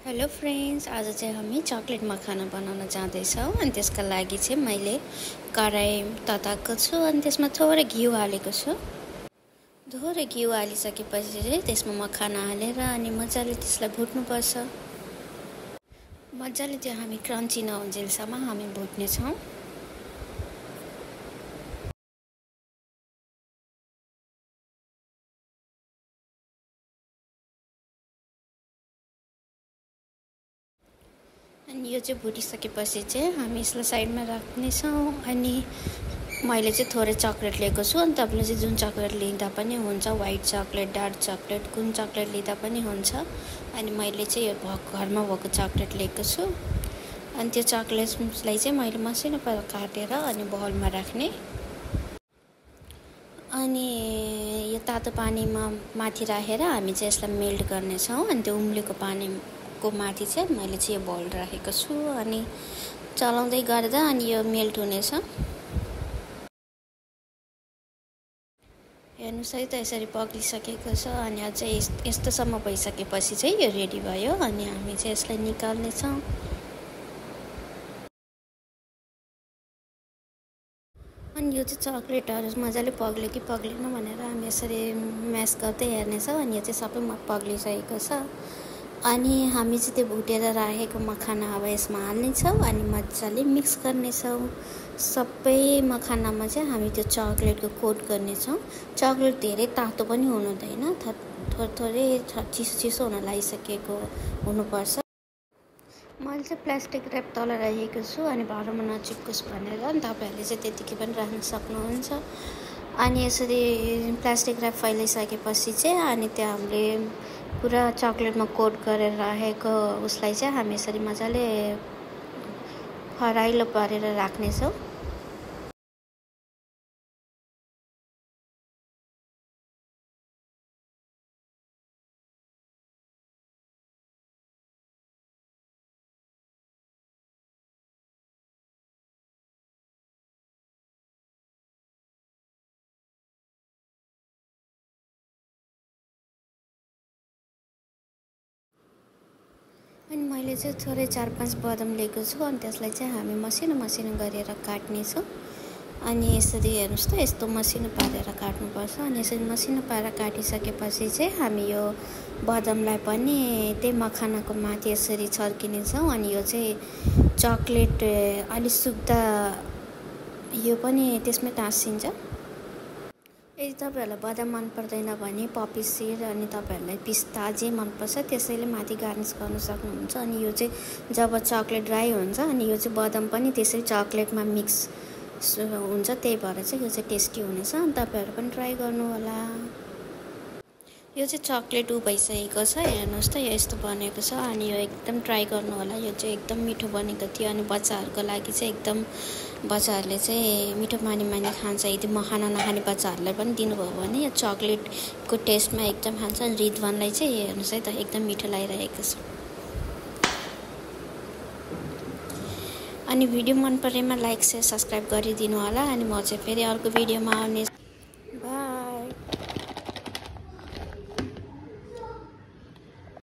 Hello friends, आज चाहिँ हामी चकलेट मखाना बनाउन जाँदैछौँ। अनि त्यसका लागि चाहिँ मैले कराई तताएको छु अनि त्यसमा थोरै घिउ हालेको छु। थोरै घिउ हालिसकेपछि चाहिँ त्यसमा मखाना हालेर अनि मजाले त्यसलाई भुट्नुपर्छ। मजाले त्यो हामी क्रन्ची नहुन्जेलसम्म हामी भुट्नेछौँ। अनि यो चाहिँ भुटिसकेपछि चाहिँ हामी यसलाई साइडमा राख्नेछौँ। अनि मैले चाहिँ थोरै चकलेट लिएको छु। अनि तपाईँले चाहिँ जुन चकलेट लिँदा पनि हुन्छ, व्हाइट चकलेट, डार्क चकलेट, कुन चकलेट लिँदा पनि हुन्छ। अनि मैले चाहिँ यो घरमा भएको चकलेट लिएको छु। अनि त्यो चकलेट्सलाई चाहिँ मैले मसिनो पारा काटेर अनि बाउलमा राख्ने। अनि यो तातो पानीमा माथि राखेर हामी चाहिँ यसलाई मेल्ट गर्नेछौँ। अनि त्यो उम्लेको पानीको माथि चाहिँ मैले चाहिँ यो बाउल राखेको छु। अनि चलाउँदै गर्दा अनि यो मेल्ट हुनेछ। हेर्नुहोस् है त, यसरी पग्लिसकेको छ। अनि अझै यस्तोसम्म भइसकेपछि चाहिँ यो रेडी भयो। अनि हामी चाहिँ यसलाई निकाल्नेछौँ। अनि यो चाहिँ चकलेटहरू मजाले पग्ल्यो कि पग्लेन भनेर हामी यसरी म्यास गर्दै हेर्नेछौँ। अनि यो चाहिँ सबै पग्लिसकेको छ। अनि हामी चाहिँ त्यो भुटेर राखेको मखाना अब यसमा हाल्नेछौँ अनि मजाले मिक्स गर्नेछौँ। सबै मखानामा चाहिँ हामी त्यो चकलेटको कोट गर्नेछौँ। चकलेट धेरै तातो पनि हुनु हुँदैन, थोरै चिसो चिसो हुन लागिसकेको हुनुपर्छ। मैले चाहिँ प्लास्टिक ऱ्याप तल राखेको छु अनि भाँडोमा नचिप्कोस् भनेर। अनि तपाईँहरूले चाहिँ त्यतिकै पनि राख्न सक्नुहुन्छ। अनि यसरी प्लास्टिक ऱ्याप फैलाइसकेपछि चाहिँ अनि त्यो हामीले पुरा चकलेटमा कोट गरेर राखेको उसलाई चाहिँ हामी यसरी मजाले फराइलो पारेर राख्नेछौँ। अनि मैले चाहिँ थोरै 4-5 बदाम लिएको छु। अनि त्यसलाई चाहिँ हामी मसिनो मसिनो गरेर काट्नेछौँ। अनि यसरी हेर्नुहोस् त, यस्तो मसिनो पारेर काट्नुपर्छ। अनि यसरी मसिनो पारेर काटिसकेपछि चाहिँ हामी यो बदामलाई पनि त्यही मखानाको माथि यसरी छर्किनेछौँ। अनि यो चाहिँ चकलेट अलि सुक्दा यो पनि त्यसमै टाँसिन्छ। यदि तपाईँहरूलाई बदाम मन पर्दैन भने पपी सिड अनि तपाईँहरूलाई पिस्ता जे मनपर्छ त्यसैले माथि गार्निस गर्न सक्नुहुन्छ। अनि यो चाहिँ जब चकलेट ड्राई हुन्छ अनि यो चाहिँ बदाम पनि त्यसै चकलेटमा मिक्स हुन्छ, त्यही भएर चाहिँ यो चाहिँ टेस्टी हुनेछ। अनि तपाईँहरू पनि ट्राई गर्नु होला। यो चाहिँ चकलेट भइसकेको छ। हेर्नुहोस् त, यो यस्तो बनेको छ। अनि यो एकदम ट्राई गर्नु होला। यो चाहिँ एकदम मिठो बनेको थियो। अनि बच्चाहरूको लागि चाहिँ एकदम बच्चाहरूले चाहिँ मिठो मानी खान्छ। यदि मखाना नखाने बच्चाहरूलाई पनि दिनुभयो भने यो चकलेटको टेस्टमा एकदम खान्छ। अनि रिदवानलाई चाहिँ हेर्नुहोस् है त, एकदम मिठो लागिरहेको छ। अनि भिडियो मन परेमा लाइक, सेयर, सब्सक्राइब गरिदिनु होला। अनि म चाहिँ फेरि अर्को भिडियोमा आउने